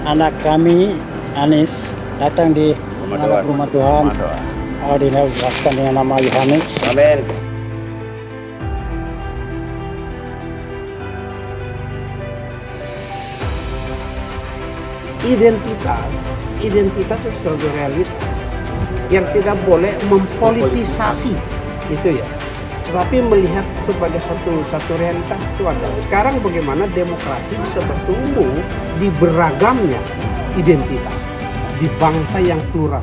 anak kami Anies datang di rumah Tuhan. Dinabaskan dengan nama Yohanes. Amin. Identitas sesuatu realitas yang tidak boleh mempolitisasi itu ya, tapi melihat sebagai satu realitas itu ada. Sekarang bagaimana demokrasi bisa bertumbuh di beragamnya identitas di bangsa yang plural.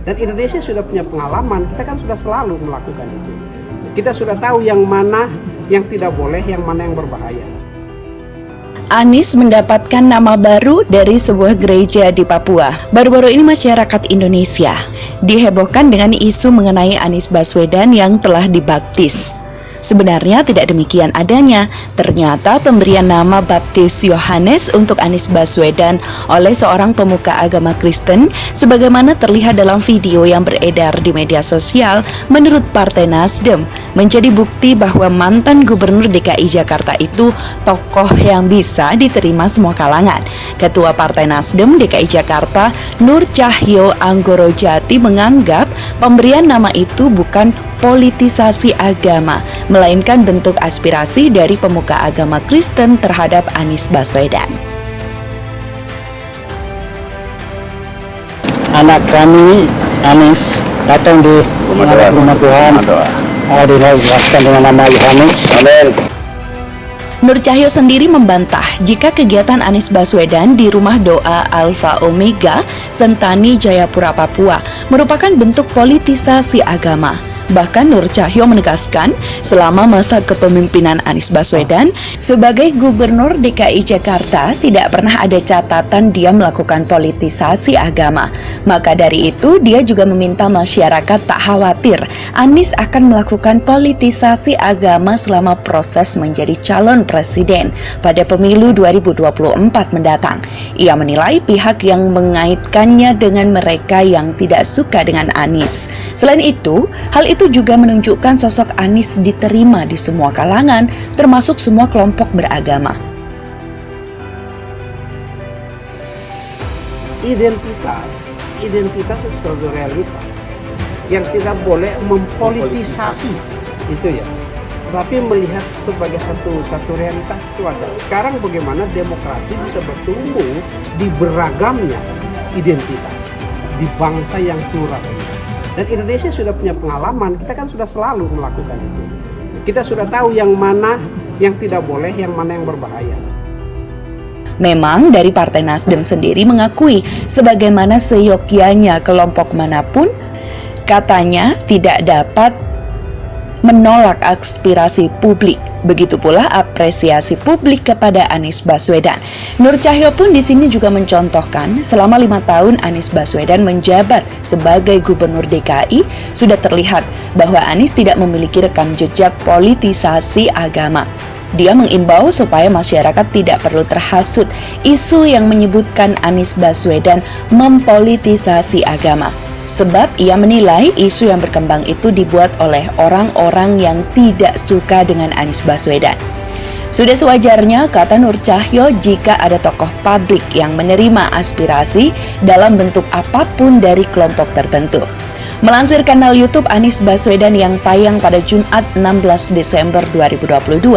Dan Indonesia sudah punya pengalaman, kita kan sudah selalu melakukan itu. Kita sudah tahu yang mana yang tidak boleh, yang mana yang berbahaya. Anies mendapatkan nama baru dari sebuah gereja di Papua. Baru-baru ini masyarakat Indonesia dihebohkan dengan isu mengenai Anies Baswedan yang telah dibaptis. Sebenarnya tidak demikian adanya. Ternyata pemberian nama baptis Yohanes untuk Anies Baswedan oleh seorang pemuka agama Kristen, sebagaimana terlihat dalam video yang beredar di media sosial, menurut Partai Nasdem, menjadi bukti bahwa mantan Gubernur DKI Jakarta itu tokoh yang bisa diterima semua kalangan. Ketua Partai Nasdem DKI Jakarta, Nur Cahyo Anggorojati, menganggap pemberian nama itu bukan politisasi agama, melainkan bentuk aspirasi dari pemuka agama Kristen terhadap Anies Baswedan. Anak kami Anies datang di rumah Tuhan. Dinabaskan dengan nama Yohanes. Amin. Nur Cahyo sendiri membantah jika kegiatan Anies Baswedan di Rumah Doa Alfa Omega, Sentani, Jayapura, Papua merupakan bentuk politisasi agama. Bahkan Nur Cahyo menegaskan selama masa kepemimpinan Anies Baswedan sebagai Gubernur DKI Jakarta tidak pernah ada catatan dia melakukan politisasi agama. Maka dari itu dia juga meminta masyarakat tak khawatir Anies akan melakukan politisasi agama selama proses menjadi calon presiden pada pemilu 2024 mendatang. Ia menilai pihak yang mengaitkannya dengan mereka yang tidak suka dengan Anies. Selain itu, hal itu juga menunjukkan sosok Anies diterima di semua kalangan, termasuk semua kelompok beragama. Identitas sesuatu realitas yang tidak boleh mempolitisasi itu ya, tapi melihat sebagai satu realitas itu ada. Sekarang bagaimana demokrasi bisa bertumbuh di beragamnya identitas di bangsa yang plural. Dan Indonesia sudah punya pengalaman, kita kan sudah selalu melakukan itu. Kita sudah tahu yang mana yang tidak boleh, yang mana yang berbahaya. Memang dari Partai Nasdem sendiri mengakui sebagaimana seyogyanya kelompok manapun, katanya tidak dapat menolak aspirasi publik. Begitu pula apresiasi publik kepada Anies Baswedan. Nur Cahyo pun di sini juga mencontohkan selama 5 tahun Anies Baswedan menjabat sebagai Gubernur DKI, sudah terlihat bahwa Anies tidak memiliki rekam jejak politisasi agama. Dia mengimbau supaya masyarakat tidak perlu terhasut isu yang menyebutkan Anies Baswedan mempolitisasi agama. Sebab ia menilai isu yang berkembang itu dibuat oleh orang-orang yang tidak suka dengan Anies Baswedan. Sudah sewajarnya, kata Nur Cahyo, jika ada tokoh publik yang menerima aspirasi dalam bentuk apapun dari kelompok tertentu. Melansir kanal YouTube Anies Baswedan yang tayang pada Jumat 16 Desember 2022,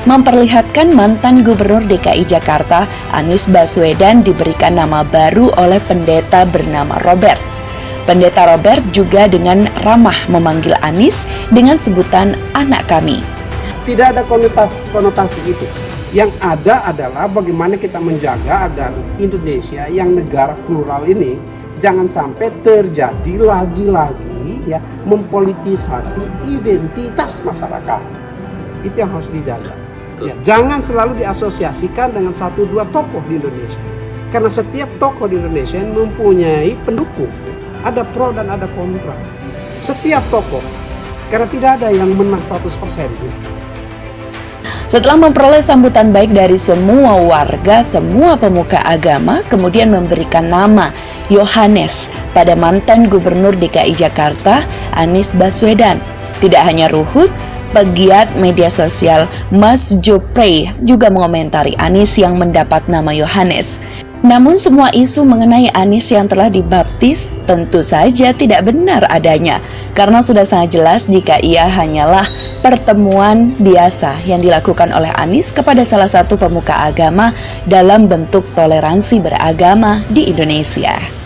memperlihatkan mantan Gubernur DKI Jakarta, Anies Baswedan, diberikan nama baru oleh pendeta bernama Robert. Pendeta Robert juga dengan ramah memanggil Anies dengan sebutan anak kami. Tidak ada konotasi itu. Yang ada adalah bagaimana kita menjaga agar Indonesia yang negara plural ini jangan sampai terjadi lagi-lagi ya mempolitisasi identitas masyarakat. Itu yang harus dijaga. Ya, jangan selalu diasosiasikan dengan 1-2 tokoh di Indonesia. Karena setiap tokoh di Indonesia mempunyai pendukung. Ada pro dan ada kontra. Setiap tokoh. Karena tidak ada yang menang 100%. Setelah memperoleh sambutan baik dari semua warga, semua pemuka agama, kemudian memberikan nama Yohanes pada mantan Gubernur DKI Jakarta, Anies Baswedan. Tidak hanya Ruhut, pegiat media sosial Mas Joprey juga mengomentari Anies yang mendapat nama Yohanes. Namun semua isu mengenai Anies yang telah dibaptis tentu saja tidak benar adanya, karena sudah sangat jelas jika ia hanyalah pertemuan biasa yang dilakukan oleh Anies kepada salah satu pemuka agama dalam bentuk toleransi beragama di Indonesia.